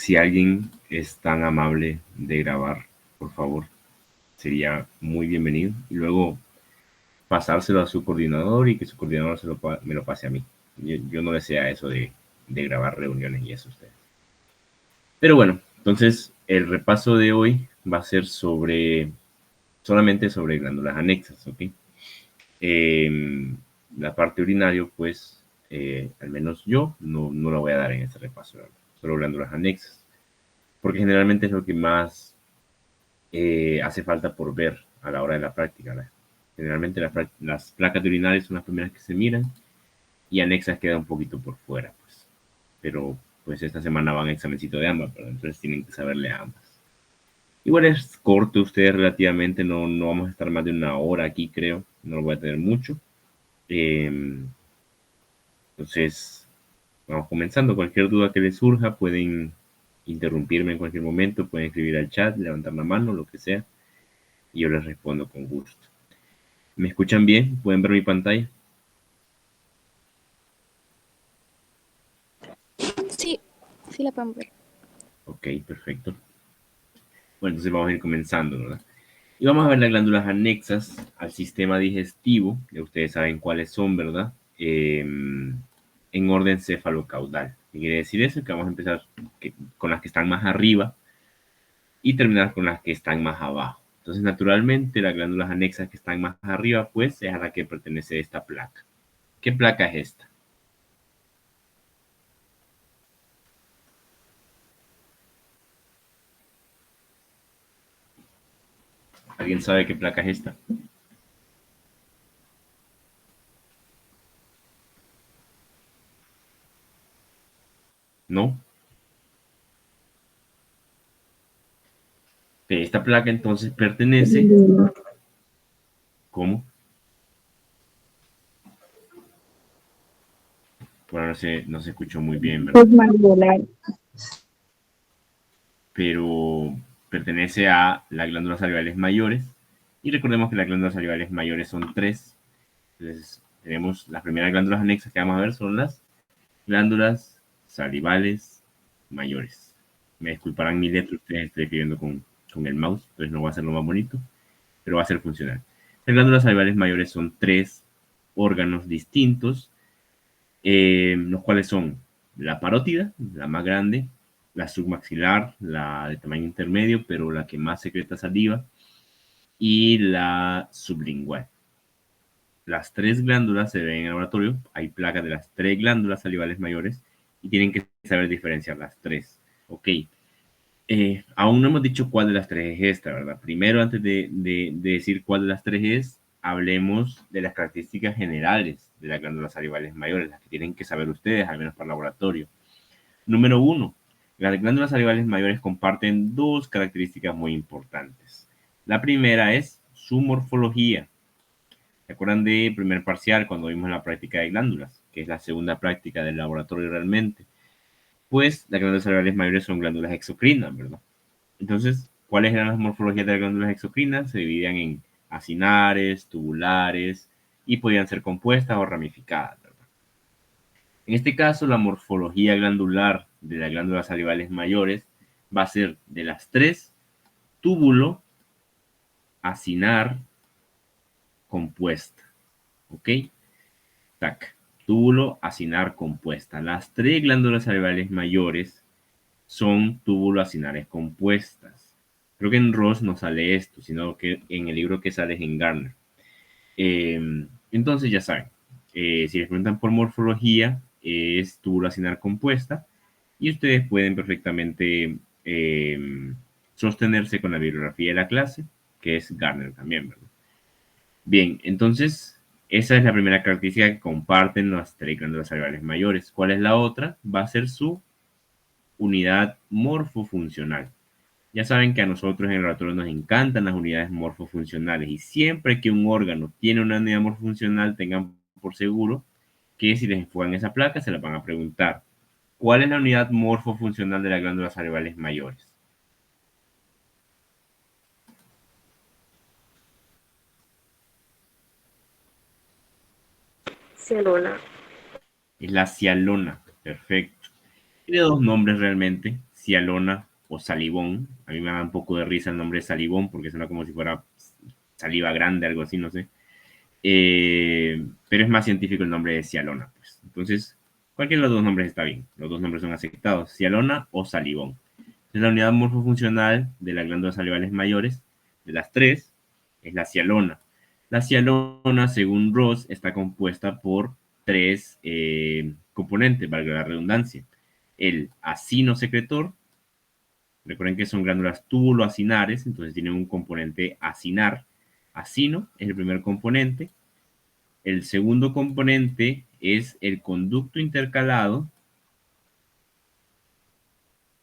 si alguien es tan amable de grabar, por favor, sería muy bienvenido. Y luego pasárselo a su coordinador y que su coordinador me lo pase a mí. Yo no deseo eso de grabar reuniones y eso a ustedes. Pero bueno, entonces el repaso de hoy va a ser solamente sobre glándulas anexas, ¿ok? La parte urinaria, pues, al menos yo no la voy a dar en este repaso, ¿verdad? Solo glándulas anexas, porque generalmente es lo que más hace falta por ver a la hora de la práctica, ¿verdad? Generalmente las placas urinarias son las primeras que se miran y anexas queda un poquito por fuera, pues. Pero pues esta semana van a examencito de ambas, ¿verdad? Entonces tienen que saberle a ambas. Igual es corto ustedes relativamente, no vamos a estar más de una hora aquí, creo. No lo voy a tener mucho. Entonces, vamos comenzando. Cualquier duda que les surja, pueden interrumpirme en cualquier momento, pueden escribir al chat, levantar la mano, lo que sea, y yo les respondo con gusto. ¿Me escuchan bien? ¿Pueden ver mi pantalla? Sí, sí la podemos ver. Ok, perfecto. Bueno, entonces vamos a ir comenzando, ¿verdad? Y vamos a ver las glándulas anexas al sistema digestivo, que ustedes saben cuáles son, ¿verdad? En orden cefalocaudal. ¿Qué quiere decir eso? Que vamos a empezar con las que están más arriba y terminar con las que están más abajo. Entonces, naturalmente, las glándulas anexas que están más arriba, pues, es a la que pertenece esta placa. ¿Qué placa es esta? ¿Alguien sabe qué placa es esta? ¿No? Esta placa entonces pertenece, ¿cómo? Bueno, no se escuchó muy bien, ¿verdad? Pero pertenece a las glándulas salivales mayores. Y recordemos que las glándulas salivales mayores son tres. Entonces, tenemos las primeras glándulas anexas que vamos a ver son las glándulas salivales mayores. Me disculparán mi letra, ustedes estoy escribiendo con el mouse, entonces no va a ser lo más bonito, pero va a ser funcional. Las glándulas salivales mayores son tres órganos distintos, los cuales son la parótida, la más grande, la submaxilar, la de tamaño intermedio, pero la que más secreta saliva, y la sublingual. Las tres glándulas se ven en el laboratorio, hay placas de las tres glándulas salivales mayores y tienen que saber diferenciar las tres. Ok, aún no hemos dicho cuál de las tres es esta, ¿verdad? Primero, antes de decir cuál de las tres es, hablemos de las características generales de las glándulas salivales mayores, las que tienen que saber ustedes, al menos para el laboratorio. Número uno, las glándulas salivales mayores comparten dos características muy importantes. La primera es su morfología. ¿Se acuerdan de primer parcial cuando vimos la práctica de glándulas? Que es la segunda práctica del laboratorio realmente. Pues las glándulas salivales mayores son glándulas exocrinas, ¿verdad? Entonces, ¿cuáles eran las morfologías de las glándulas exocrinas? Se dividían en acinares, tubulares y podían ser compuestas o ramificadas, ¿verdad? En este caso, la morfología glandular de las glándulas salivales mayores va a ser de las tres, túbulo, acinar, compuesta. ¿Ok? Tac. Túbulo acinar compuesta. Las tres glándulas salivales mayores son túbulo acinares compuestas. Creo que en Ross no sale esto, sino que en el libro que sale es en Garner. Entonces ya saben, si les preguntan por morfología, es túbulo acinar compuesta y ustedes pueden perfectamente sostenerse con la bibliografía de la clase, que es Garner también, ¿verdad? Bien, entonces esa es la primera característica que comparten las tres glándulas salivales mayores. ¿Cuál es la otra? Va a ser su unidad morfofuncional. Ya saben que a nosotros en el laboratorio nos encantan las unidades morfofuncionales y siempre que un órgano tiene una unidad morfofuncional, tengan por seguro que si les enfocan esa placa se la van a preguntar. ¿Cuál es la unidad morfofuncional de las glándulas salivales mayores? Cialona. Es la cialona. Perfecto. Tiene dos nombres realmente. sialona o salivón. A mí me da un poco de risa el nombre de salivón porque suena como si fuera saliva grande, algo así, no sé. Pero es más científico el nombre de sialona, pues. Entonces, cualquiera de los dos nombres está bien. Los dos nombres son aceptados, sialona o salivón. Entonces, la unidad morfofuncional de las glándulas salivales mayores, de las tres, es la sialona. La sialona, según Ross, está compuesta por tres componentes, valga la redundancia. El acino secretor, recuerden que son glándulas túbulo-acinares, entonces tienen un componente acinar. Acino es el primer componente. El segundo componente es el conducto intercalado.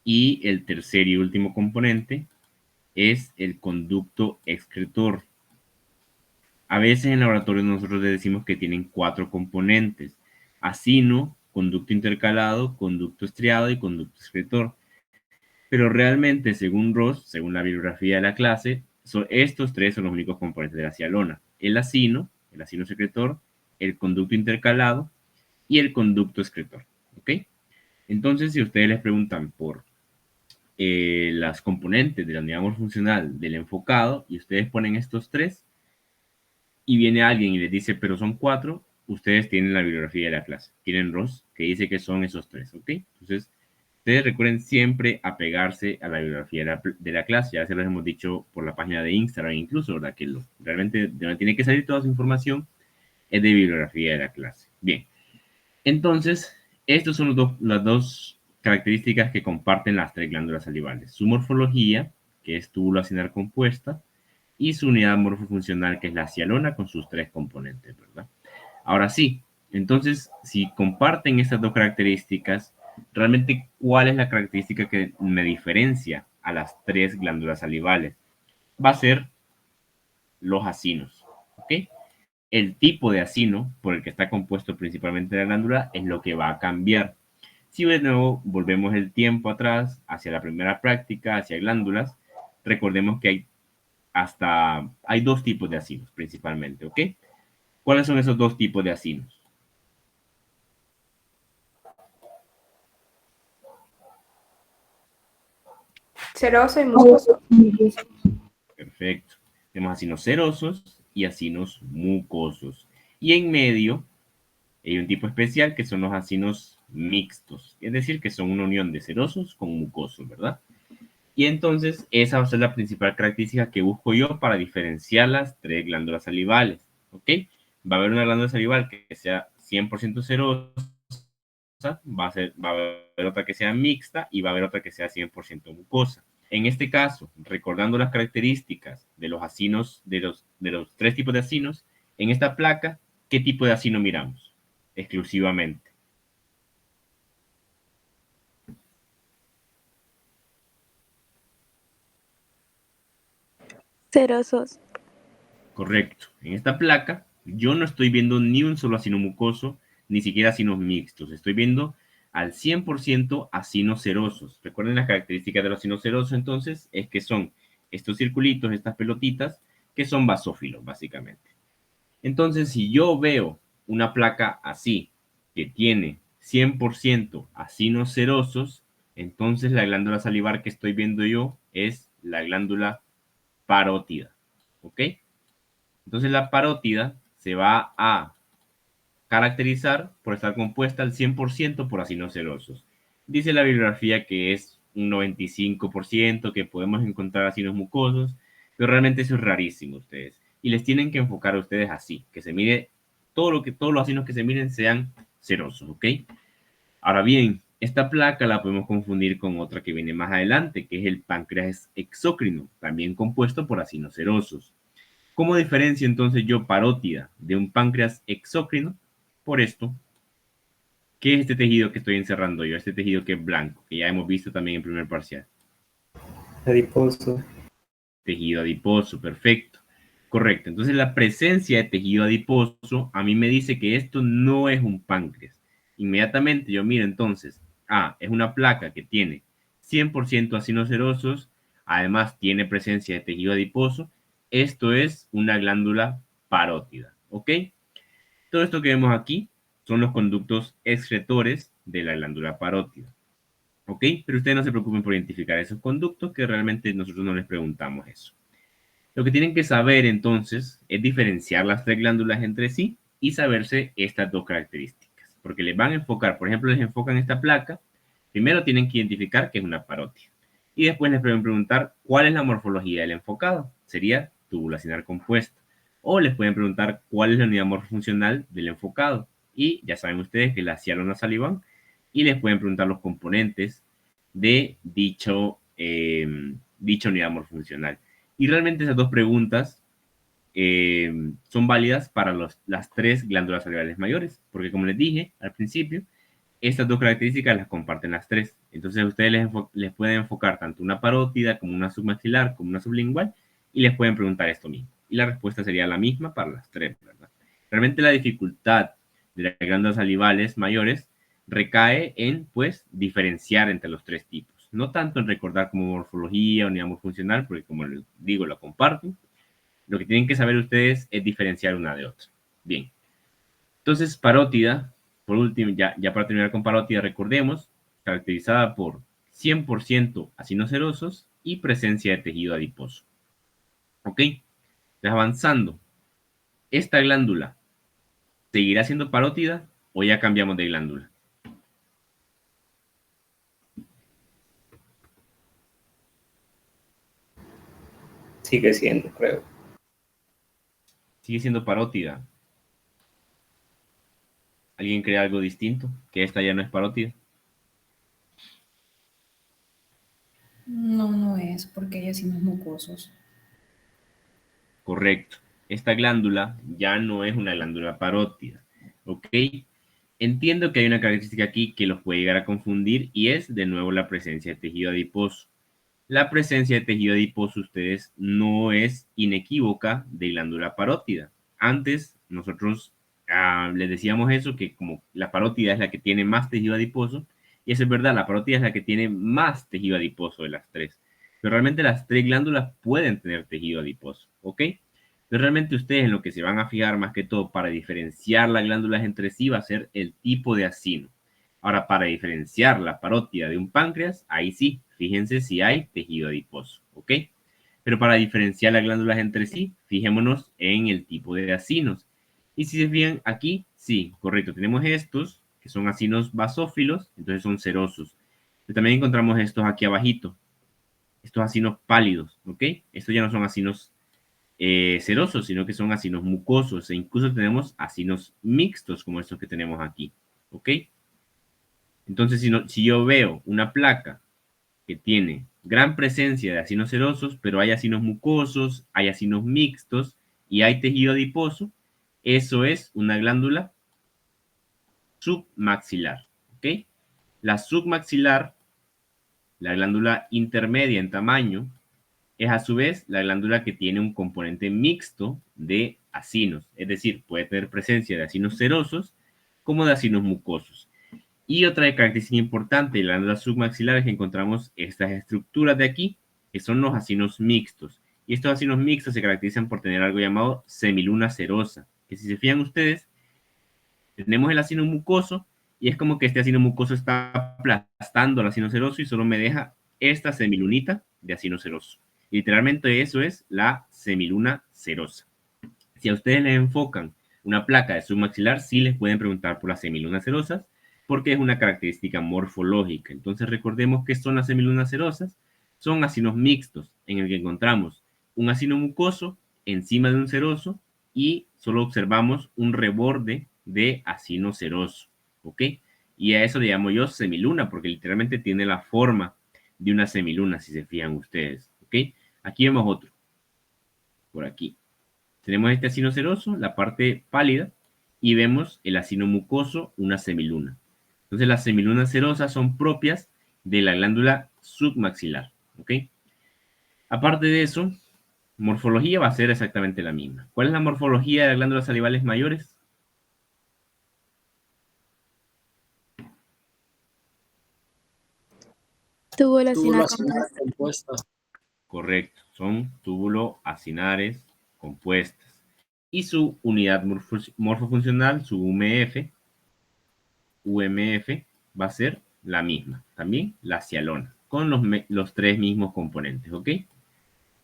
Y el tercer y último componente es el conducto excretor. A veces en laboratorio nosotros le decimos que tienen 4 componentes: acino, conducto intercalado, conducto estriado y conducto excretor. Pero realmente, según Ross, según la bibliografía de la clase, estos tres son los únicos componentes de la sialona: el acino secretor, el conducto intercalado y el conducto excretor. ¿Ok? Entonces, si ustedes les preguntan por las componentes de la unidad morfofuncional del enfocado y ustedes ponen estos tres y viene alguien y les dice, pero son 4, ustedes tienen la bibliografía de la clase. Tienen Ross que dice que son esos 3, ¿ok? Entonces, ustedes recuerden siempre apegarse a la bibliografía de la clase. Ya se los hemos dicho por la página de Instagram incluso, ¿verdad? Que realmente de donde tiene que salir toda su información es de bibliografía de la clase. Bien, entonces, estas son las dos características que comparten las tres glándulas salivales: su morfología, que es túbulo acinar compuesta, y su unidad morfofuncional, que es la sialona con sus tres componentes, ¿verdad? Ahora sí, entonces, si comparten estas dos características, realmente, ¿cuál es la característica que me diferencia a las tres glándulas salivales? Va a ser los acinos, ¿ok? El tipo de acino por el que está compuesto principalmente la glándula es lo que va a cambiar. Si de nuevo volvemos el tiempo atrás hacia la primera práctica, hacia glándulas, recordemos que hay dos tipos de acinos principalmente, ¿ok? ¿Cuáles son esos dos tipos de acinos? Seroso y mucoso. Perfecto. Tenemos acinos serosos y acinos mucosos. Y en medio hay un tipo especial que son los acinos mixtos, es decir, que son una unión de serosos con mucosos, ¿verdad? Y entonces esa va a ser la principal característica que busco yo para diferenciar las tres glándulas salivales, ¿ok? Va a haber una glándula salival que sea 100% serosa, va a haber otra que sea mixta y va a haber otra que sea 100% mucosa. En este caso, recordando las características de los acinos, de los tres tipos de acinos, en esta placa, ¿qué tipo de acino miramos? Exclusivamente. Cerosos. Correcto. En esta placa, yo no estoy viendo ni un solo acino mucoso, ni siquiera acinos mixtos. Estoy viendo al 100% acinos serosos. Recuerden las características de los acinos serosos, entonces, es que son estos circulitos, estas pelotitas, que son basófilos, básicamente. Entonces, si yo veo una placa así, que tiene 100% acinos serosos, entonces la glándula salivar que estoy viendo yo es la glándula parótida. ¿Ok? Entonces la parótida se va a caracterizar por estar compuesta al 100% por acinos serosos. Dice la bibliografía que es un 95%, que podemos encontrar acinos mucosos, pero realmente eso es rarísimo ustedes. Y les tienen que enfocar a ustedes así, que se mire todos los acinos que se miren sean serosos, ¿ok? Ahora bien, esta placa la podemos confundir con otra que viene más adelante, que es el páncreas exócrino, también compuesto por acinos serosos. ¿Cómo diferencio entonces yo parótida de un páncreas exócrino? Por esto, ¿qué es este tejido que estoy encerrando yo? Este tejido que es blanco, que ya hemos visto también en primer parcial. Adiposo. Tejido adiposo, perfecto. Correcto. Entonces la presencia de tejido adiposo a mí me dice que esto no es un páncreas. Inmediatamente yo miro entonces, es una placa que tiene 100% acinos serosos, además tiene presencia de tejido adiposo. Esto es una glándula parótida, ¿ok? Todo esto que vemos aquí son los conductos excretores de la glándula parótida. ¿Ok? Pero ustedes no se preocupen por identificar esos conductos, que realmente nosotros no les preguntamos eso. Lo que tienen que saber entonces es diferenciar las tres glándulas entre sí y saberse estas dos características, porque les van a enfocar, por ejemplo, les enfocan esta placa, primero tienen que identificar que es una parótida y después les pueden preguntar cuál es la morfología del enfocado, sería túbulo acinar compuesta, o les pueden preguntar cuál es la unidad morfofuncional del enfocado y ya saben ustedes que es la cialona saliván, y les pueden preguntar los componentes de dicha unidad morfofuncional. Y realmente esas dos preguntas son válidas para las tres glándulas salivales mayores, porque como les dije al principio, estas dos características las comparten las tres. Entonces ustedes les pueden enfocar tanto una parótida como una submaxilar, como una sublingual, y les pueden preguntar esto mismo. Y la respuesta sería la misma para las tres, ¿verdad? Realmente la dificultad de las glándulas salivales mayores recae en, pues, diferenciar entre los tres tipos. No tanto en recordar como morfología o unidad funcional, porque como les digo, lo comparten. Lo que tienen que saber ustedes es diferenciar una de otra. Bien. Entonces, parótida, por último, ya para terminar con parótida, recordemos, caracterizada por 100% acinos serosos y presencia de tejido adiposo. ¿Ok? Entonces, avanzando, ¿esta glándula seguirá siendo parótida o ya cambiamos de glándula? Sigue siendo, creo. Sigue siendo parótida. ¿Alguien cree algo distinto? ¿Que esta ya no es parótida? No, no es, porque hay acinos mucosos. Correcto. Esta glándula ya no es una glándula parótida. ¿Ok? Entiendo que hay una característica aquí que los puede llegar a confundir y es de nuevo la presencia de tejido adiposo. La presencia de tejido adiposo, ustedes, no es inequívoca de glándula parótida. Antes nosotros les decíamos eso, que como la parótida es la que tiene más tejido adiposo, y eso es verdad, la parótida es la que tiene más tejido adiposo de las tres. Pero realmente las tres glándulas pueden tener tejido adiposo, ¿ok? Pero realmente ustedes en lo que se van a fijar más que todo para diferenciar las glándulas entre sí va a ser el tipo de acino. Ahora, para diferenciar la parótida de un páncreas, ahí sí, fíjense si hay tejido adiposo, ¿ok? Pero para diferenciar las glándulas entre sí, fijémonos en el tipo de acinos. Y si se fijan aquí, sí, correcto, tenemos estos que son acinos basófilos, entonces son serosos. Pero también encontramos estos aquí abajito, estos acinos pálidos, ¿ok? Estos ya no son acinos serosos, sino que son acinos mucosos e incluso tenemos acinos mixtos como estos que tenemos aquí, ¿ok? Entonces, si yo veo una placa que tiene gran presencia de acinos serosos, pero hay acinos mucosos, hay acinos mixtos y hay tejido adiposo, eso es una glándula submaxilar, ¿ok? La submaxilar, la glándula intermedia en tamaño, es a su vez la glándula que tiene un componente mixto de acinos, es decir, puede tener presencia de acinos serosos como de acinos mucosos. Y otra característica importante de la glándula submaxilar es que encontramos estas estructuras de aquí, que son los acinos mixtos. Y estos acinos mixtos se caracterizan por tener algo llamado semiluna serosa, que si se fijan ustedes, tenemos el acino mucoso y es como que este acino mucoso está aplastando al acino seroso y solo me deja esta semilunita de acino seroso. Literalmente eso es la semiluna serosa. Si a ustedes les enfocan una placa de submaxilar, sí les pueden preguntar por las semilunas serosas, porque es una característica morfológica. Entonces recordemos que son las semilunas serosas, son acinos mixtos, en el que encontramos un acino mucoso encima de un seroso y solo observamos un reborde de acino seroso, ¿ok? Y a eso le llamo yo semiluna, porque literalmente tiene la forma de una semiluna, si se fijan ustedes, ¿ok? Aquí vemos otro, por aquí. Tenemos este acino seroso, la parte pálida, y vemos el acino mucoso, una semiluna. Entonces las semilunas serosas son propias de la glándula submaxilar, ¿ok? Aparte de eso, morfología va a ser exactamente la misma. ¿Cuál es la morfología de las glándulas salivales mayores? Tuvo la Túbulo cina acinar compuesta. compuesta. Correcto, son túbulo-acinares compuestas. Y su unidad morfofuncional, su UMF, va a ser la misma, también la cialona, con los tres mismos componentes, ¿ok?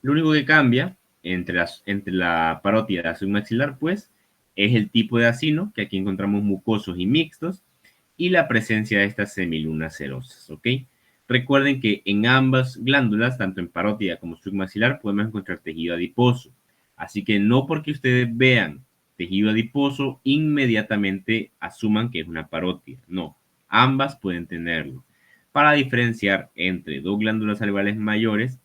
Lo único que cambia entre la parótida y la submaxilar, pues, es el tipo de acino, que aquí encontramos mucosos y mixtos, y la presencia de estas semilunas cerosas, ¿ok? Recuerden que en ambas glándulas, tanto en parótida como submaxilar, podemos encontrar tejido adiposo. Así que no porque ustedes vean tejido adiposo, inmediatamente asuman que es una parótida. No, ambas pueden tenerlo. Para diferenciar entre dos glándulas salivales mayores,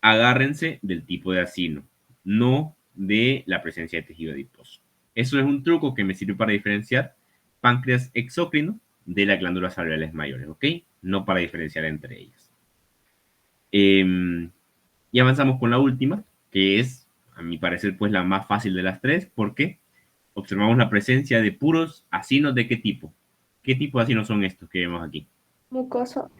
agárrense del tipo de acino, no de la presencia de tejido adiposo. Eso es un truco que me sirve para diferenciar páncreas exócrino de las glándulas salivales mayores, ¿ok? No para diferenciar entre ellas. Y avanzamos con la última, que es, a mi parecer, pues la más fácil de las tres, porque observamos la presencia de puros acinos. ¿De qué tipo? ¿Qué tipo de acinos son estos que vemos aquí? Mucoso.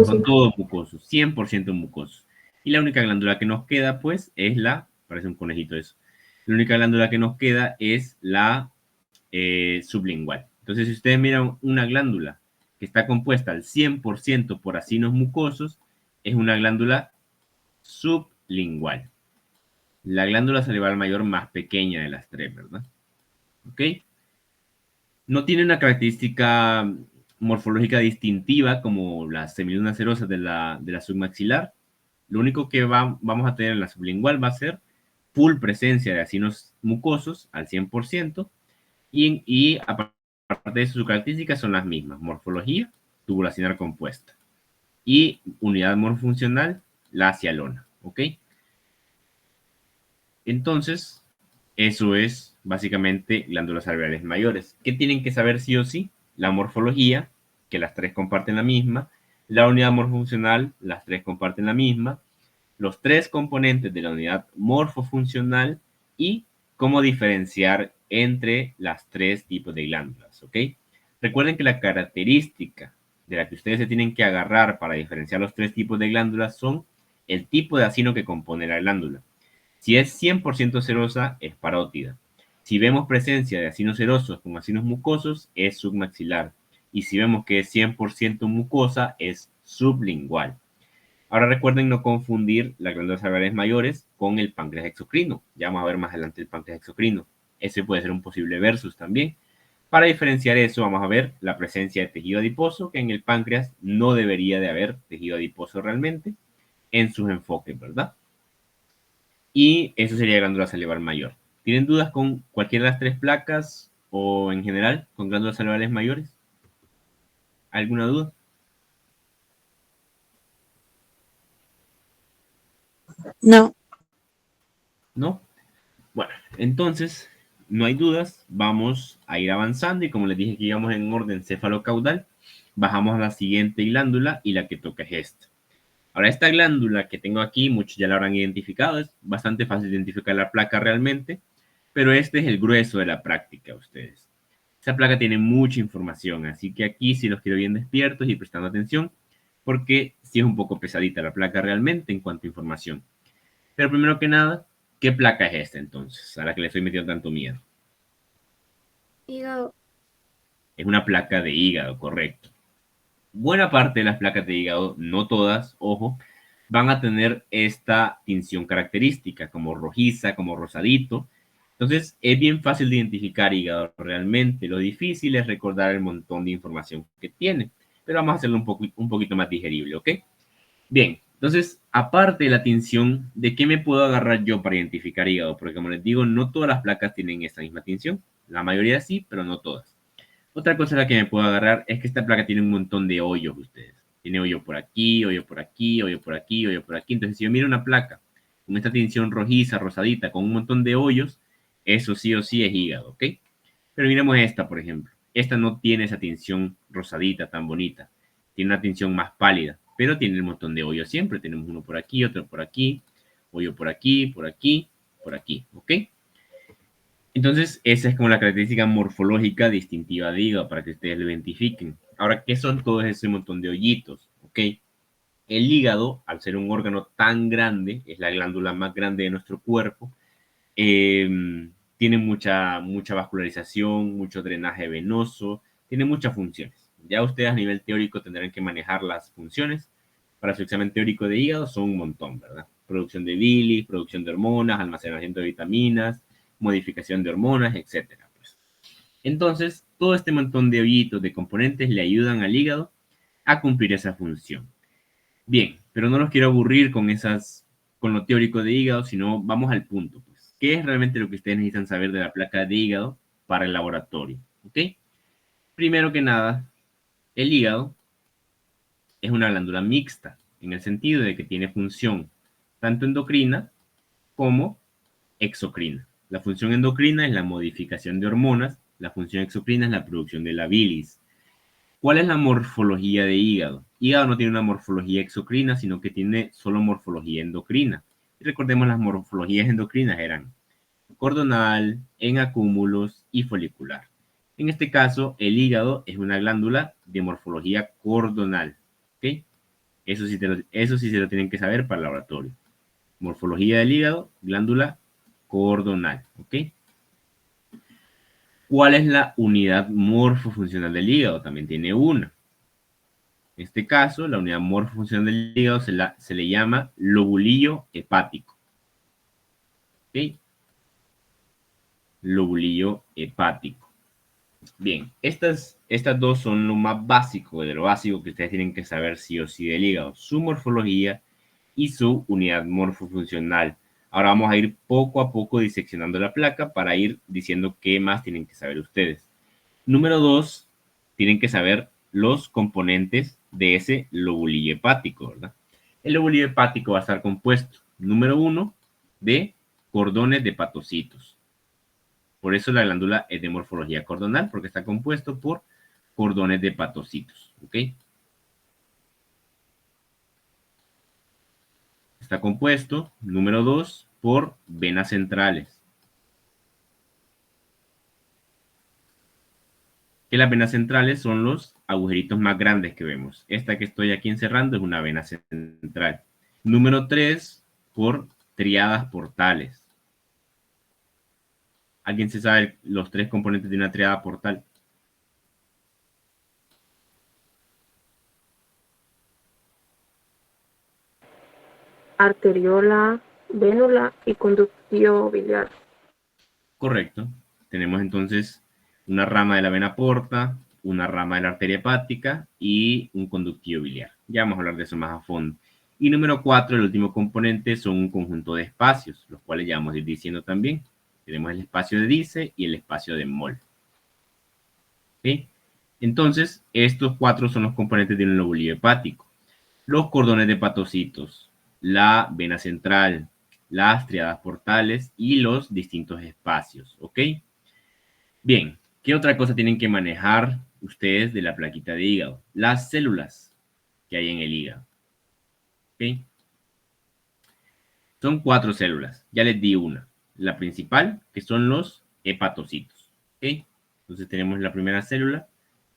Son todos mucosos, 100% mucosos. Y la única glándula que nos queda, pues, es parece un conejito eso. La única glándula que nos queda es la sublingual. Entonces, si ustedes miran una glándula que está compuesta al 100% por acinos mucosos, es una glándula sublingual. La glándula salival mayor más pequeña de las tres, ¿verdad? ¿Ok? No tiene una característica morfológica distintiva como las semilunas cerosas de la submaxilar. Lo único que vamos a tener en la sublingual va a ser full presencia de acinos mucosos al 100%, y aparte de eso, sus características son las mismas: morfología, tubulacinar compuesta, y unidad morfofuncional, la cialona, ¿ok? Entonces, eso es básicamente glándulas salivales mayores. ¿Qué tienen que saber sí o sí? La morfología, que las tres comparten la misma; la unidad morfofuncional, las tres comparten la misma; los tres componentes de la unidad morfofuncional; y cómo diferenciar entre las tres tipos de glándulas, ¿ok? Recuerden que la característica de la que ustedes se tienen que agarrar para diferenciar los tres tipos de glándulas son el tipo de acino que compone la glándula. Si es 100% serosa, es parótida. Si vemos presencia de acinos serosos con acinos mucosos, es submaxilar. Y si vemos que es 100% mucosa, es sublingual. Ahora recuerden no confundir las glándulas salivales mayores con el páncreas exocrino. Ya vamos a ver más adelante el páncreas exocrino. Ese puede ser un posible versus también. Para diferenciar eso, vamos a ver la presencia de tejido adiposo, que en el páncreas no debería de haber tejido adiposo realmente en sus enfoques, ¿verdad? Y eso sería glándula salival mayor. ¿Tienen dudas con cualquiera de las tres placas o en general con glándulas salivales mayores? ¿Alguna duda? No. ¿No? Bueno, entonces, no hay dudas. Vamos a ir avanzando y como les dije que íbamos en orden cefalocaudal, bajamos a la siguiente glándula y la que toca es esta. Ahora, esta glándula que tengo aquí, muchos ya la habrán identificado, es bastante fácil identificar la placa realmente, pero este es el grueso de la práctica, ustedes. Esa placa tiene mucha información, así que aquí sí los quiero bien despiertos y prestando atención, porque sí es un poco pesadita la placa realmente en cuanto a información. Pero primero que nada, ¿qué placa es esta entonces, a la que le estoy metiendo tanto miedo? Hígado. Es una placa de hígado, correcto. Buena parte de las placas de hígado, no todas, ojo, van a tener esta tinción característica, como rojiza, como rosadito. Entonces, es bien fácil de identificar hígado realmente. Lo difícil es recordar el montón de información que tiene, pero vamos a hacerlo un poquito más digerible, ¿ok? Bien, entonces, aparte de la tinción, ¿de qué me puedo agarrar yo para identificar hígado? Porque como les digo, no todas las placas tienen esta misma tinción. La mayoría sí, pero no todas. Otra cosa a la que me puedo agarrar es que esta placa tiene un montón de hoyos, ustedes. Tiene hoyo por aquí, hoyo por aquí, hoyo por aquí, hoyo por aquí. Entonces, si yo miro una placa con esta tinción rojiza, rosadita, con un montón de hoyos, eso sí o sí es hígado, ¿ok? Pero miremos esta, por ejemplo. Esta no tiene esa tinción rosadita tan bonita. Tiene una tinción más pálida, pero tiene un montón de hoyos siempre. Tenemos uno por aquí, otro por aquí, hoyo por aquí, por aquí, por aquí, ¿ok? Entonces, esa es como la característica morfológica distintiva de hígado para que ustedes lo identifiquen. Ahora, ¿qué son todos ese montón de hoyitos? ¿Ok? El hígado, al ser un órgano tan grande, es la glándula más grande de nuestro cuerpo, tiene mucha vascularización, mucho drenaje venoso, tiene muchas funciones, Ya ustedes a nivel teórico tendrán que manejar las funciones. Para su examen teórico de hígado son un montón, ¿verdad? Producción de bilis, producción de hormonas, almacenamiento de vitaminas, modificación de hormonas, etcétera. Pues. Entonces, todo este montón de hoyitos, de componentes, le ayudan al hígado a cumplir esa función. Bien, pero no los quiero aburrir con lo teórico de hígado, sino vamos al punto. Pues. ¿Qué es realmente lo que ustedes necesitan saber de la placa de hígado para el laboratorio? ¿Ok? Primero que nada, el hígado es una glándula mixta, en el sentido de que tiene función tanto endocrina como exocrina. La función endocrina es la modificación de hormonas, la función exocrina es la producción de la bilis. ¿Cuál es la morfología de hígado? Hígado no tiene una morfología exocrina, sino que tiene solo morfología endocrina. Y recordemos, las morfologías endocrinas eran cordonal, en acúmulos y folicular. En este caso, el hígado es una glándula de morfología cordonal. ¿Ok? Eso sí se lo tienen que saber para el laboratorio. Morfología del hígado, glándula cordonal. ¿Ok? ¿Cuál es la unidad morfofuncional del hígado? También tiene una. En este caso, la unidad morfofuncional del hígado se le llama lobulillo hepático. ¿Ok? Lobulillo hepático. Bien, estas dos son lo más básico, de lo básico que ustedes tienen que saber sí o sí del hígado. Su morfología y su unidad morfofuncional. Ahora vamos a ir poco a poco diseccionando la placa para ir diciendo qué más tienen que saber ustedes. Número 2, tienen que saber los componentes de ese lobulillo hepático, ¿verdad? El lobulillo hepático va a estar compuesto, número 1, de cordones de hepatocitos. Por eso la glándula es de morfología cordonal, porque está compuesto por cordones de hepatocitos, ¿ok? Está compuesto, número 2, por venas centrales. Que las venas centrales son los agujeritos más grandes que vemos. Esta que estoy aquí encerrando es una vena central. Número 3, por triadas portales. ¿Alguien se sabe los 3 componentes de una triada portal? Arteriola, vénula y conductio biliar. Correcto. Tenemos entonces una rama de la vena porta, una rama de la arteria hepática y un conductillo biliar. Ya vamos a hablar de eso más a fondo. Y número 4, el último componente, son un conjunto de espacios, los cuales ya vamos a ir diciendo también. Tenemos el espacio de Dice y el espacio de Moll. ¿Sí? Entonces, estos 4 son los componentes de un lobulillo hepático. Los cordones de hepatocitos, la vena central, las triadas portales y los distintos espacios. ¿Ok? Bien, ¿qué otra cosa tienen que manejar ustedes de la plaquita de hígado? Las células que hay en el hígado. ¿Ok? Son 4 células. Ya les di una. La principal, que son los hepatocitos. ¿Ok? Entonces tenemos la primera célula,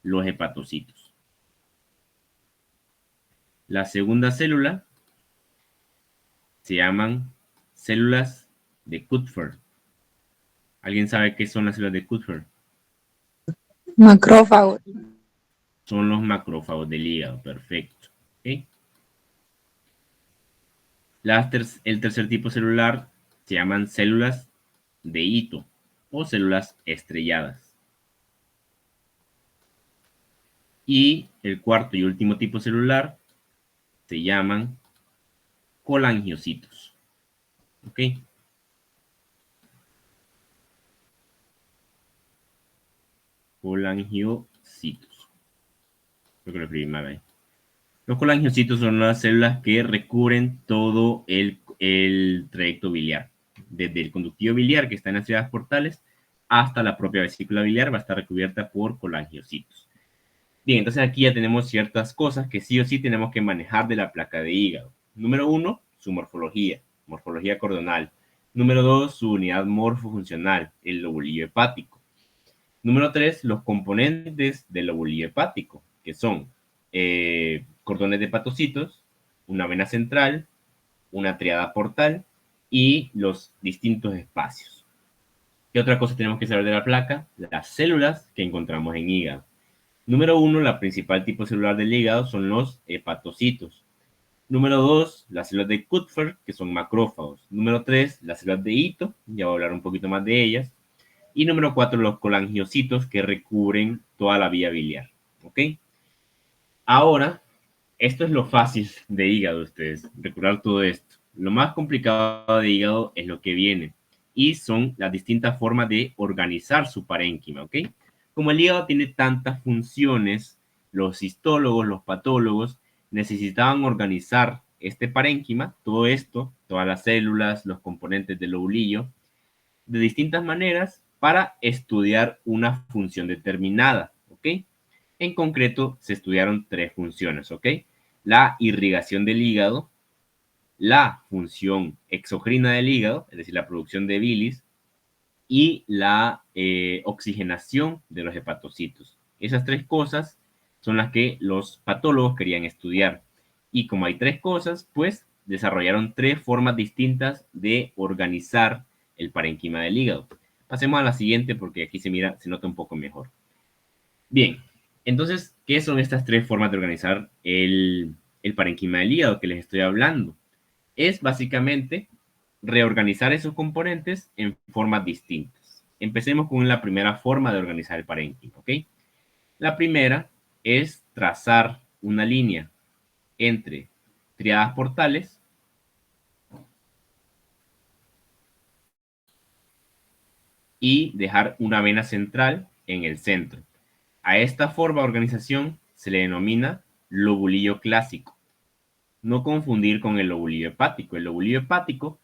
los hepatocitos. La segunda célula se llaman células de Kupffer. ¿Alguien sabe qué son las células de Kupffer? Macrófago. Son los macrófagos del hígado. Perfecto. ¿Ok? El tercer tipo celular se llaman células de hito o células estrelladas. Y el cuarto y último tipo celular se llaman colangiocitos. ¿Ok? Colangiocitos. Creo que lo escribí mal ahí. Los colangiocitos son las células que recubren todo el trayecto biliar. Desde el conductivo biliar que está en las ciudades portales hasta la propia vesícula biliar va a estar recubierta por colangiocitos. Bien, entonces aquí ya tenemos ciertas cosas que sí o sí tenemos que manejar de la placa de hígado. Número 1, su morfología cordonal. Número 2, su unidad morfofuncional, el lobulillo hepático. Número 3, los componentes del lobulillo hepático, que son cordones de hepatocitos, una vena central, una triada portal y los distintos espacios. ¿Qué otra cosa tenemos que saber de la placa? Las células que encontramos en hígado. Número 1, la principal tipo celular del hígado son los hepatocitos. Número 2, las células de Kupffer, que son macrófagos. Número 3, las células de Ito, ya voy a hablar un poquito más de ellas. Y número 4, los colangiocitos, que recubren toda la vía biliar. ¿Ok? Ahora, esto es lo fácil de hígado, ustedes, recordar todo esto. Lo más complicado de hígado es lo que viene, y son las distintas formas de organizar su parénquima, ¿ok? Como el hígado tiene tantas funciones, los histólogos, los patólogos, necesitaban organizar este parénquima, todo esto, todas las células, los componentes del lobulillo, de distintas maneras para estudiar una función determinada, ¿ok? En concreto, se estudiaron 3 funciones, ¿ok? La irrigación del hígado, la función exocrina del hígado, es decir, la producción de bilis, y la oxigenación de los hepatocitos. Esas 3 cosas son las que los patólogos querían estudiar. Y como hay 3 cosas, pues desarrollaron 3 formas distintas de organizar el parénquima del hígado. Pasemos a la siguiente porque aquí se mira, se nota un poco mejor. Bien, entonces, ¿qué son estas 3 formas de organizar el parénquima del hígado que les estoy hablando? Es básicamente reorganizar esos componentes en formas distintas. Empecemos con la primera forma de organizar el parénquima, ¿ok? La primera es trazar una línea entre triadas portales y dejar una vena central en el centro. A esta forma de organización se le denomina lobulillo clásico. No confundir con el lobulillo hepático. El lobulillo hepático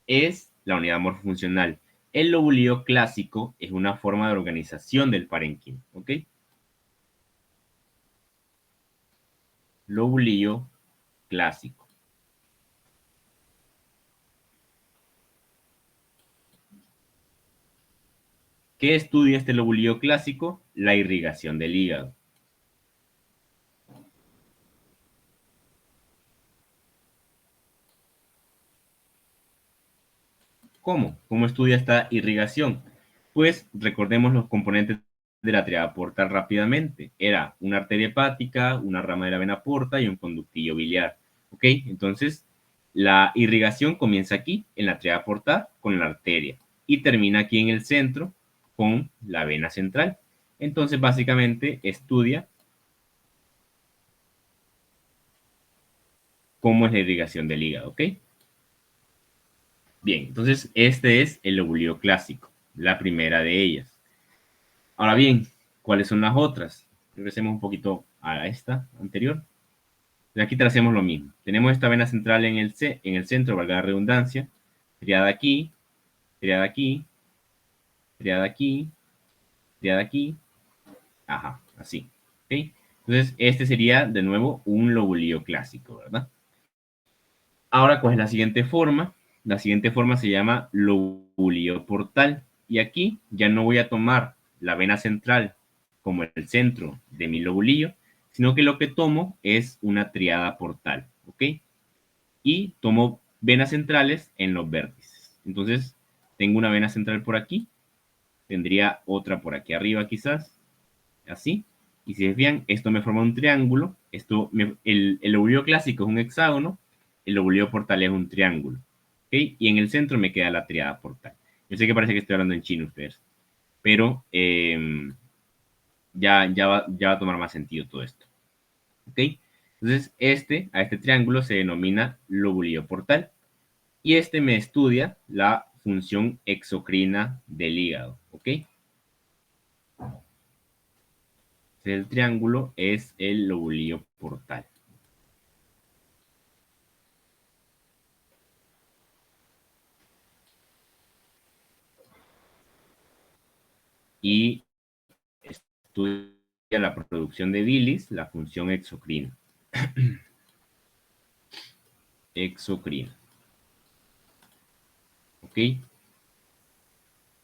es la unidad morfofuncional. El lobulillo clásico es una forma de organización del parénquima, ¿ok? Lobulillo clásico. ¿Qué estudia este lobulillo clásico? La irrigación del hígado. ¿Cómo? ¿Cómo estudia esta irrigación? Pues recordemos los componentes de la triada portal rápidamente. Era una arteria hepática, una rama de la vena porta y un conductillo biliar. ¿Ok? Entonces, la irrigación comienza aquí, en la triada portal, con la arteria. Y termina aquí en el centro, con la vena central. Entonces, básicamente, estudia cómo es la irrigación del hígado. ¿Ok? Bien, entonces este es el lobulillo clásico, la primera de ellas. Ahora bien, ¿cuáles son las otras? Regresemos un poquito a esta anterior. De aquí tracemos lo mismo. Tenemos esta vena central en el centro, valga la redundancia, triada aquí, triada aquí, triada aquí, triada aquí, ajá, así. ¿Okay? Entonces, este sería de nuevo un lobulillo clásico, ¿verdad? Ahora, ¿cuál es la siguiente forma? La siguiente forma se llama lobulillo portal. Y aquí ya no voy a tomar la vena central como el centro de mi lobulillo, sino que lo que tomo es una triada portal, ¿ok? Y tomo venas centrales en los vértices. Entonces, tengo una vena central por aquí, tendría otra por aquí arriba quizás, así. Y si se fijan, esto me forma un triángulo. El lobulillo clásico es un hexágono, el lobulillo portal es un triángulo. ¿Okay? Y en el centro me queda la triada portal. Yo sé que parece que estoy hablando en chino ustedes, pero ya va a tomar más sentido todo esto. ¿Ok? Entonces, a este triángulo se denomina lobulillo portal. Y este me estudia la función exocrina del hígado. ¿Ok? El triángulo es el lobulillo portal. Y estudia la producción de bilis, la función exocrina. Exocrina. ¿Ok?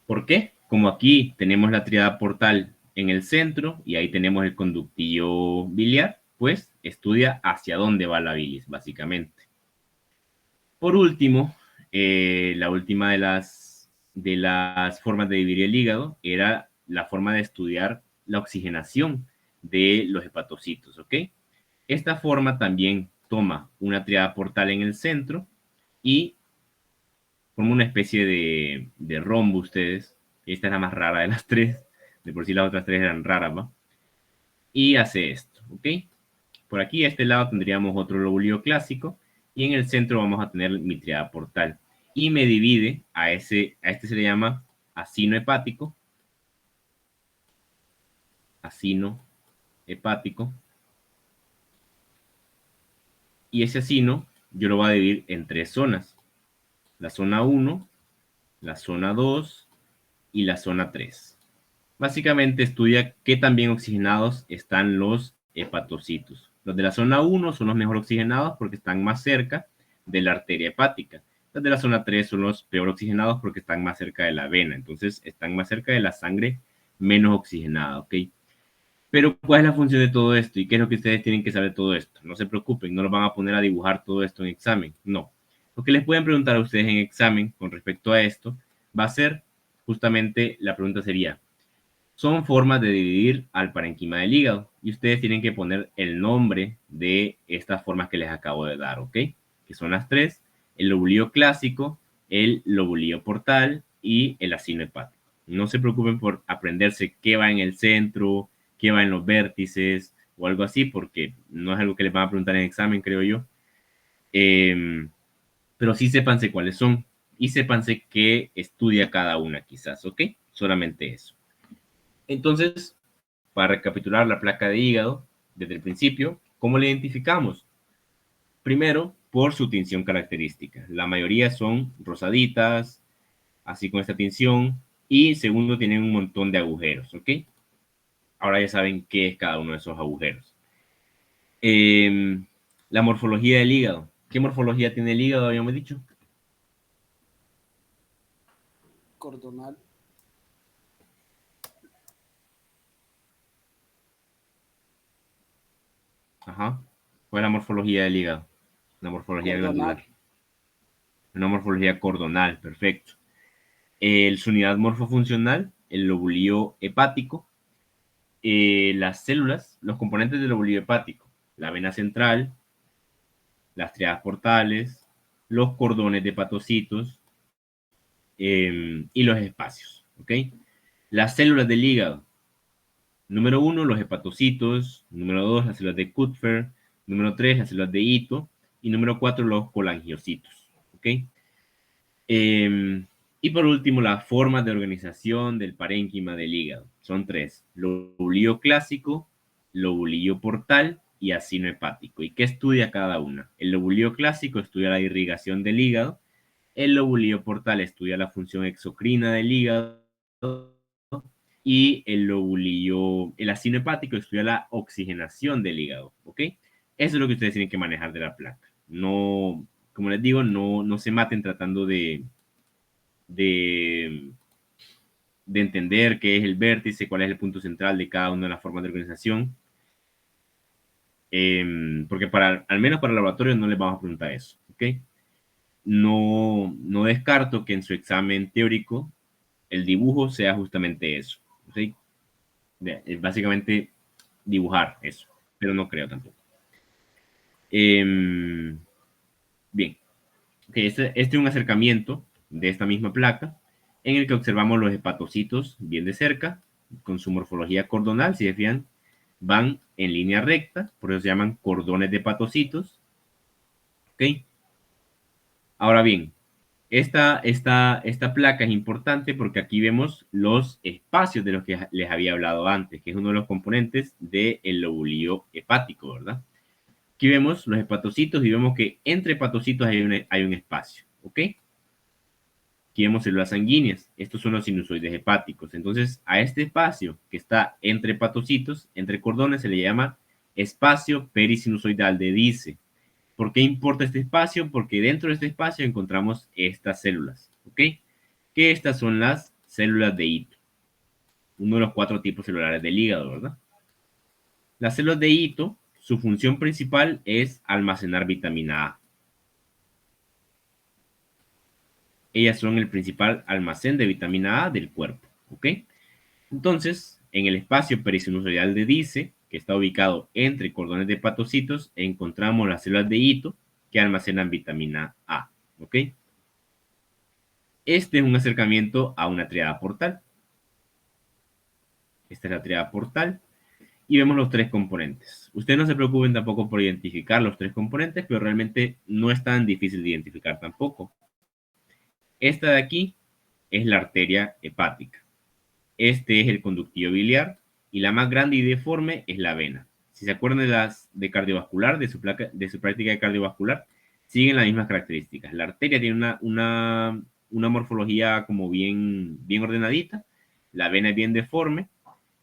¿Por qué? Como aquí tenemos la triada portal en el centro y ahí tenemos el conductillo biliar, pues estudia hacia dónde va la bilis, básicamente. Por último, la última de las formas de dividir el hígado era la forma de estudiar la oxigenación de los hepatocitos, ¿ok? Esta forma también toma una tríada portal en el centro y forma una especie de rombo ustedes. Esta es la más rara de las tres. De por sí las otras tres eran raras, ¿va? Y hace esto, ¿ok? Por aquí, a este lado, tendríamos otro lobulio clásico y en el centro vamos a tener mi tríada portal. Y me divide a este se le llama acino hepático. Acino hepático. Y ese acino yo lo voy a dividir en tres zonas. La zona 1, la zona 2 y la zona 3. Básicamente estudia qué tan bien oxigenados están los hepatocitos. Los de la zona 1 son los mejor oxigenados porque están más cerca de la arteria hepática. Los de la zona 3 son los peor oxigenados porque están más cerca de la vena. Entonces están más cerca de la sangre menos oxigenada, ¿ok? Pero ¿cuál es la función de todo esto? ¿Y qué es lo que ustedes tienen que saber de todo esto? No se preocupen, no los van a poner a dibujar todo esto en examen. No. Lo que les pueden preguntar a ustedes en examen con respecto a esto va a ser justamente, la pregunta sería, son formas de dividir al parénquima del hígado y ustedes tienen que poner el nombre de estas formas que les acabo de dar, ¿ok? Que son las tres, el lobulio clásico, el lobulio portal y el acino hepático. No se preocupen por aprenderse qué va en el centro, qué va en los vértices o algo así, porque no es algo que les van a preguntar en examen, creo yo. Pero sí sépanse cuáles son y sépanse qué estudia cada una quizás, ¿ok? Solamente eso. Entonces, para recapitular la placa de hígado, desde el principio, ¿cómo la identificamos? Primero, por su tinción característica. La mayoría son rosaditas, así con esta tinción. Y segundo, tienen un montón de agujeros, ¿ok? Ahora ya saben qué es cada uno de esos agujeros. La morfología del hígado. ¿Qué morfología tiene el hígado, habíamos dicho? Cordonal. Ajá. ¿Cuál es la morfología del hígado? La morfología glandular. Una morfología cordonal, perfecto. Su unidad morfofuncional, el lobulio hepático. Las células, los componentes del lobulio hepático, la vena central, las tríadas portales, los cordones de hepatocitos y los espacios, ¿ok? Las células del hígado. Número 1, los hepatocitos. Número 2, las células de Kupffer. Número 3, las células de Ito. Y número 4, los colangiocitos, ¿ok? Y por último, las formas de organización del parénquima del hígado. Son tres: lobulio clásico, lobulio portal y acino hepático. ¿Y qué estudia cada una? El lobulio clásico estudia la irrigación del hígado. El lobulio portal estudia la función exocrina del hígado. Y el acino hepático estudia la oxigenación del hígado. ¿Ok? Eso es lo que ustedes tienen que manejar de la placa. No, como les digo, no se maten tratando de entender qué es el vértice, cuál es el punto central de cada una de las formas de organización. Porque al menos para el laboratorio no les vamos a preguntar eso, ¿ok? No descarto que en su examen teórico el dibujo sea justamente eso, ¿ok? Básicamente dibujar eso, pero no creo tampoco. Bien, okay, este es un acercamiento de esta misma placa en el que observamos los hepatocitos bien de cerca, con su morfología cordonal, si se fijan, van en línea recta, por eso se llaman cordones de hepatocitos. ¿Ok? Ahora bien, esta placa es importante porque aquí vemos los espacios de los que les había hablado antes, que es uno de los componentes del lobulio hepático, ¿verdad? Aquí vemos los hepatocitos y vemos que entre hepatocitos hay un espacio, ¿ok? Aquí vemos células sanguíneas. Estos son los sinusoides hepáticos. Entonces, a este espacio que está entre hepatocitos, entre cordones, se le llama espacio perisinusoidal de Dice. ¿Por qué importa este espacio? Porque dentro de este espacio encontramos estas células, ¿ok? Que estas son las células de Ito. Uno de los 4 tipos celulares del hígado, ¿verdad? Las células de Ito, su función principal es almacenar vitamina A. Ellas son el principal almacén de vitamina A del cuerpo, ¿ok? Entonces, en el espacio perisinusoidal de Dice, que está ubicado entre cordones de hepatocitos, encontramos las células de hito que almacenan vitamina A. ¿Ok? Este es un acercamiento a una triada portal. Esta es la triada portal. Y vemos los tres componentes. Ustedes no se preocupen tampoco por identificar los tres componentes, pero realmente no es tan difícil de identificar tampoco. Esta de aquí es la arteria hepática. Este es el conductillo biliar. Y la más grande y deforme es la vena. Si se acuerdan de cardiovascular, de su práctica de cardiovascular, siguen las mismas características. La arteria tiene una morfología como bien ordenadita. La vena es bien deforme.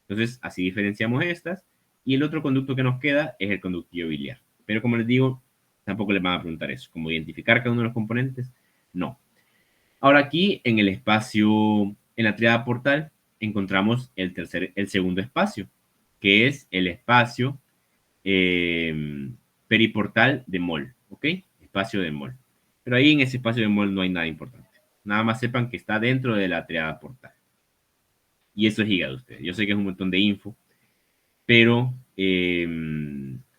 Entonces, así diferenciamos estas. Y el otro conducto que nos queda es el conductillo biliar. Pero como les digo, tampoco les van a preguntar eso. ¿Cómo identificar cada uno de los componentes? No. Ahora aquí, en el espacio, en la triada portal, encontramos el segundo espacio, que es el espacio periportal de Moll. ¿Ok? Espacio de Moll. Pero ahí en ese espacio de Moll no hay nada importante. Nada más sepan que está dentro de la triada portal. Y eso es hígado ustedes. Yo sé que es un montón de info, pero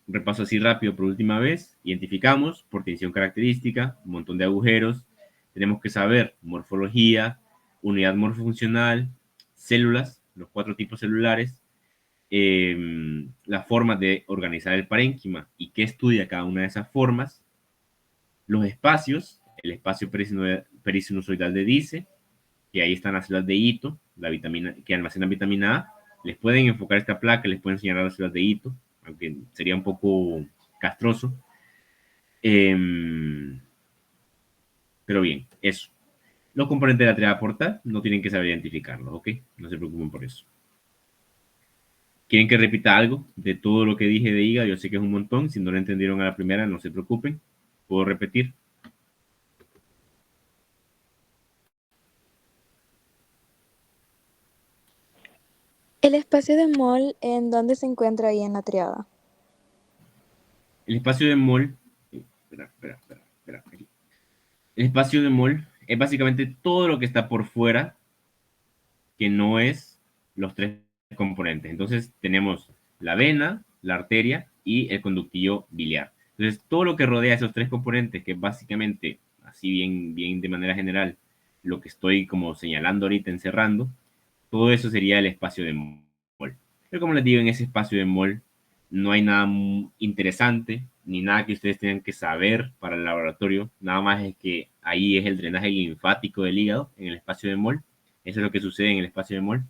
repaso así rápido por última vez. Identificamos por tensión característica, un montón de agujeros. Tenemos que saber morfología, unidad morfofuncional, células, los 4 tipos celulares, las formas de organizar el parénquima y qué estudia cada una de esas formas, los espacios, el espacio perisinusoidal de Dice, que ahí están las células de hito, la vitamina, que almacenan vitamina A. Les pueden enfocar esta placa, les pueden señalar las células de hito, aunque sería un poco castroso. Pero bien, eso. Los componentes de la triada portal no tienen que saber identificarlos, ¿ok? No se preocupen por eso. ¿Quieren que repita algo de todo lo que dije de hígado? Yo sé que es un montón. Si no lo entendieron a la primera, no se preocupen. Puedo repetir. ¿El espacio de Moll en dónde se encuentra ahí en la triada? El espacio de Moll. Espera. El espacio de Moll es básicamente todo lo que está por fuera, que no es los tres componentes. Entonces tenemos la vena, la arteria y el conductillo biliar. Entonces todo lo que rodea esos tres componentes, que es básicamente, así bien de manera general, lo que estoy como señalando ahorita, encerrando, todo eso sería el espacio de Moll. Pero como les digo, en ese espacio de Moll no hay nada interesante, ni nada que ustedes tengan que saber para el laboratorio. Nada más es que ahí es el drenaje linfático del hígado, en el espacio de Moll. Eso es lo que sucede en el espacio de Moll.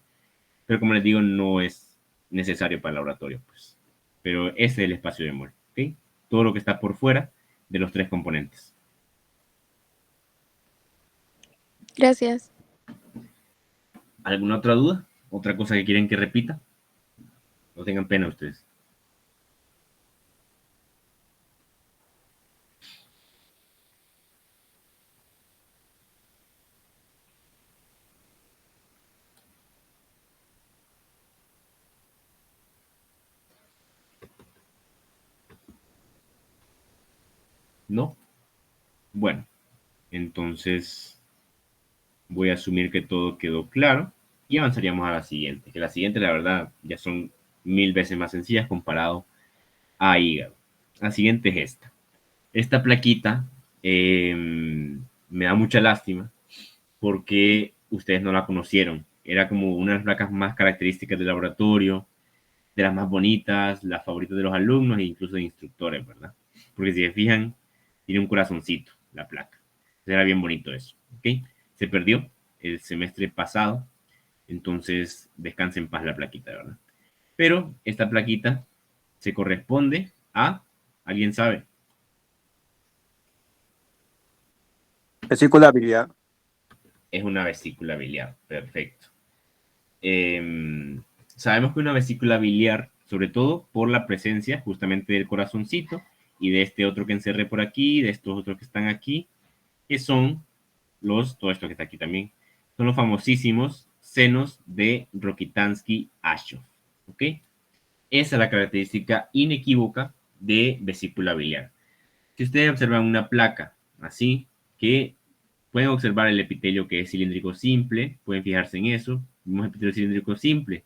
Pero como les digo, no es necesario para el laboratorio, pues. Pero ese es el espacio de Moll, ¿ok? Todo lo que está por fuera de los tres componentes. Gracias. ¿Alguna otra duda? ¿Otra cosa que quieren que repita? No tengan pena ustedes. ¿No? Bueno, entonces voy a asumir que todo quedó claro y avanzaríamos a la siguiente. Que la siguiente, la verdad, ya son 1000 veces más sencillas comparado a hígado. La siguiente es esta. Esta plaquita me da mucha lástima porque ustedes no la conocieron. Era como una de las placas más características del laboratorio, de las más bonitas, las favoritas de los alumnos e incluso de instructores, ¿verdad? Porque si se fijan, tiene un corazoncito la placa. Era bien bonito eso, ¿ok? Se perdió el semestre pasado, entonces descanse en paz la plaquita, ¿verdad? Pero esta plaquita se corresponde a, ¿alguien sabe? Vesícula biliar. Es una vesícula biliar, perfecto. Sabemos que una vesícula biliar, sobre todo por la presencia justamente del corazoncito y de este otro que encerré por aquí, de estos otros que están aquí, que son todo esto que está aquí también, son los famosísimos senos de Rokitansky-Aschoff, ¿ok? Esa es la característica inequívoca de vesícula biliar. Si ustedes observan una placa así, que pueden observar el epitelio que es cilíndrico simple, pueden fijarse en eso, vemos epitelio cilíndrico simple,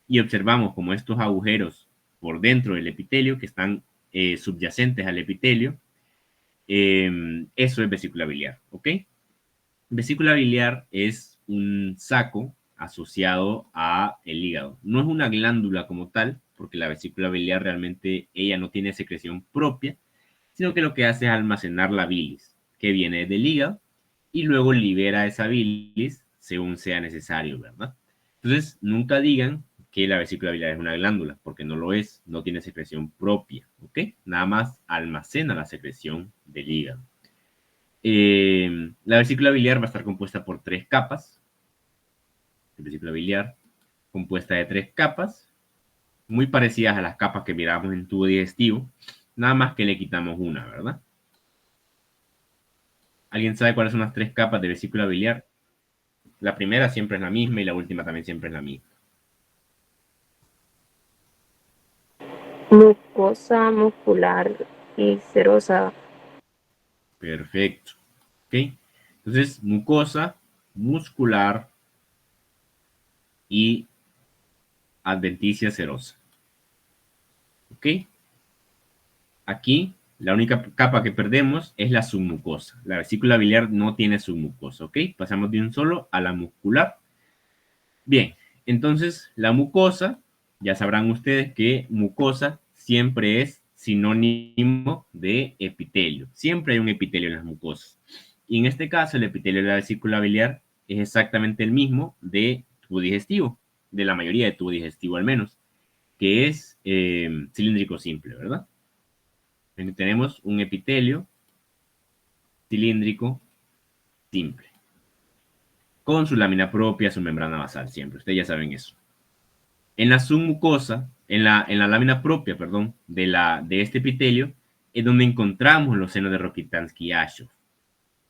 y observamos como estos agujeros por dentro del epitelio, que están subyacentes al epitelio. Eso es vesícula biliar, ¿ok? Vesícula biliar es un saco asociado a el hígado. No es una glándula como tal, porque la vesícula biliar realmente ella no tiene secreción propia, sino que lo que hace es almacenar la bilis que viene del hígado y luego libera esa bilis según sea necesario, ¿verdad? Entonces, nunca digan que la vesícula biliar es una glándula, porque no lo es, no tiene secreción propia, ¿ok? Nada más almacena la secreción del hígado. La vesícula biliar va a estar compuesta por 3 capas. La vesícula biliar compuesta de 3 capas, muy parecidas a las capas que miramos en el tubo digestivo, nada más que le quitamos una, ¿verdad? ¿Alguien sabe cuáles son las 3 capas de vesícula biliar? La primera siempre es la misma y la última también siempre es la misma. Mucosa muscular y serosa. Perfecto. ¿Ok? Entonces, mucosa, muscular y adventicia serosa. ¿Ok? Aquí, la única capa que perdemos es la submucosa. La vesícula biliar no tiene submucosa. ¿Ok? Pasamos de un solo a la muscular. Bien, entonces la mucosa, ya sabrán ustedes que mucosa siempre es sinónimo de epitelio. Siempre hay un epitelio en las mucosas. Y en este caso, el epitelio de la vesícula biliar es exactamente el mismo de tubo digestivo, de la mayoría de tubo digestivo al menos, que es cilíndrico simple, ¿verdad? Tenemos un epitelio cilíndrico simple, con su lámina propia, su membrana basal siempre. Ustedes ya saben eso. En la submucosa, en la lámina propia, perdón, de este epitelio, es donde encontramos los senos de Rokitansky-Ashov.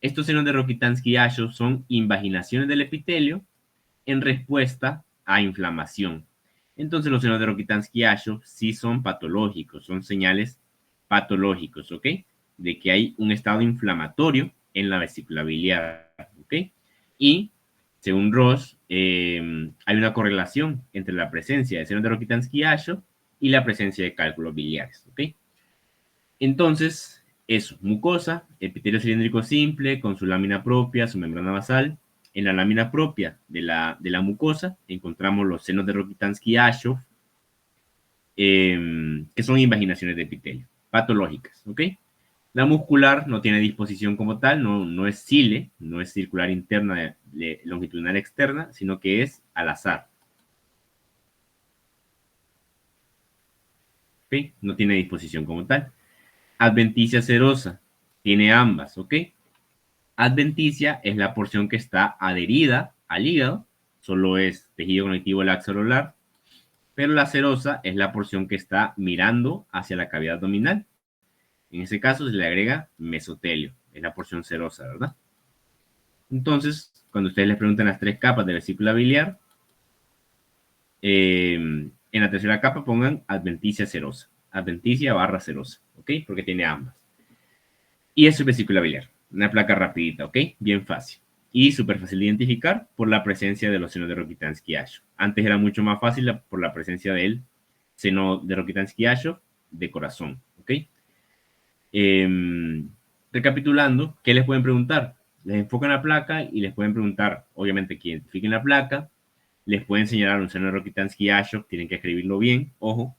Estos senos de Rokitansky-Ashov son invaginaciones del epitelio en respuesta a inflamación. Entonces, los senos de Rokitansky-Ashov sí son patológicos, son señales patológicos, ¿ok? De que hay un estado inflamatorio en la vesícula biliar, ¿ok? Y según Ross, hay una correlación entre la presencia de senos de Rokitansky-Ashov y la presencia de cálculos biliares, ¿ok? Entonces, eso, mucosa, epitelio cilíndrico simple, con su lámina propia, su membrana basal. En la lámina propia de la mucosa encontramos los senos de Rokitansky-Ashov, que son invaginaciones de epitelio, patológicas, ¿ok? La muscular no tiene disposición como tal, no es cile, no es circular interna, longitudinal externa, sino que es al azar. ¿Ok? No tiene disposición como tal. Adventicia serosa, tiene ambas, ¿ok? Adventicia es la porción que está adherida al hígado, solo es tejido conectivo laxo-areolar, pero la serosa es la porción que está mirando hacia la cavidad abdominal. En ese caso se le agrega mesotelio, es la porción serosa, ¿verdad? Entonces, cuando ustedes les preguntan las 3 capas de vesícula biliar, en la tercera capa pongan adventicia serosa, adventicia barra serosa, ¿ok? Porque tiene ambas. Y eso es vesícula biliar, una placa rapidita, ¿ok? Bien fácil. Y súper fácil de identificar por la presencia de los senos de Rokitansky-Ashov. Antes era mucho más fácil por la presencia del seno de Rokitansky-Ashov de corazón, ¿ok? Recapitulando, ¿qué les pueden preguntar? Les enfocan la placa y les pueden preguntar, obviamente, que identifiquen la placa. Les pueden señalar un seno de Rokitansky-Ashov, tienen que escribirlo bien, ojo.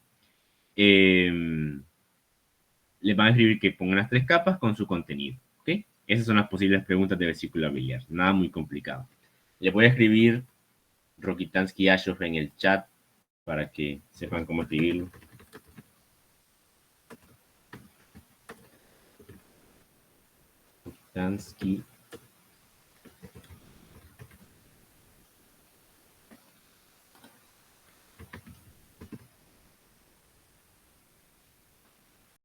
Les van a escribir que pongan las 3 capas con su contenido, ¿ok? Esas son las posibles preguntas de vesícula biliar, nada muy complicado. Les voy a escribir Rokitansky-Ashov en el chat para que sepan cómo escribirlo. Rokitansky-Ashov.